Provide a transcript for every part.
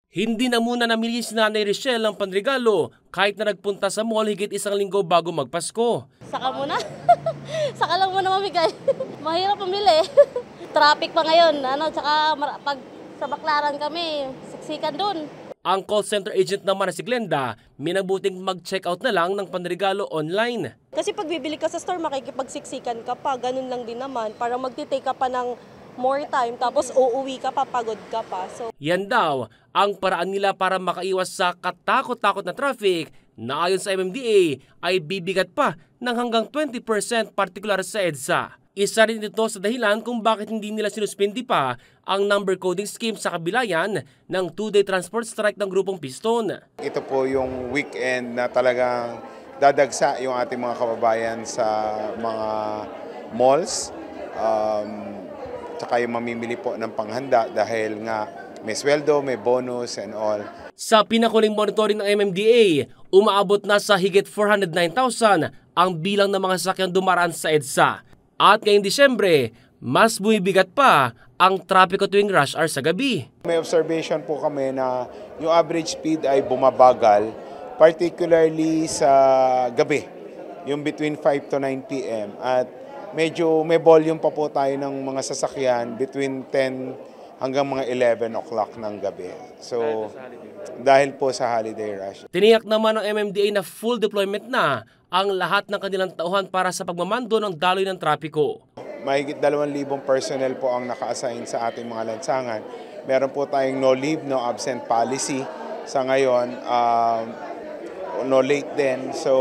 Hindi na muna namili si Nanay Richelle ng panregalo kahit na nagpunta sa mall higit isang linggo bago magpasko. Saka muna. Saka lang muna mamigay. Mahirap pumili. Traffic pa ngayon. Tsaka pag sa Baclaran kami, siksikan dun. Ang call center agent naman na si Glenda, minabuting mag-check out na lang ng panregalo online. Kasi pag bibili ka sa store, makikipagsiksikan ka pa. Ganun lang din naman. Para magtitake ka pa ng more time, tapos uuwi ka pa, pagod ka pa. So, yan daw ang paraan nila para makaiwas sa katakot-takot na traffic na ayon sa MMDA ay bibigat pa ng hanggang 20% partikular sa EDSA. Isa rin ito sa dahilan kung bakit hindi nila sinuspindi pa ang number coding scheme sa kabilayan ng 2-day transport strike ng grupong Piston. Ito po yung weekend na talagang dadagsa yung ating mga kababayan sa mga malls. Tsaka yung mamimili po ng panghanda dahil nga may sweldo, may bonus and all. Sa pinakuling monitoring ng MMDA, umaabot na sa higit 409,000 ang bilang ng mga sakyang dumaraan sa EDSA. At ngayong Disyembre, mas bumibigat pa ang trapiko tuwing rush hour sa gabi. May observation po kami na yung average speed ay bumabagal, particularly sa gabi, yung between 5 to 9 p.m. At medyo may volume pa po tayo ng mga sasakyan between 10 hanggang mga 11 o'clock ng gabi. So, dahil po sa holiday rush. Tiniyak naman ng MMDA na full deployment na ang lahat ng kanilang tauhan para sa pagmamando ng daloy ng trapiko. Mahigit 2,000 personnel po ang naka-assign sa ating mga lansangan. Meron po tayong no leave, no absent policy sa ngayon. No late din. So,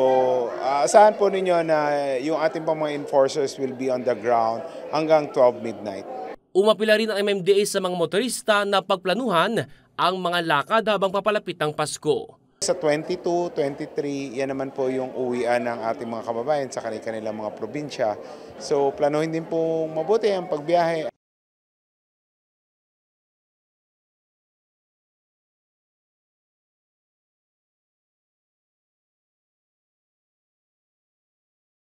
asahan po ninyo na yung ating pang mga enforcers will be on the ground hanggang 12 midnight. Umapila rin ang MMDA sa mga motorista na pagplanuhan ang mga lakad habang papalapit ang Pasko. Sa 22, 23, yan naman po yung uwian ng ating mga kababayan sa kanilang mga probinsya. So, planuhin din po mabuti ang pagbiyahe.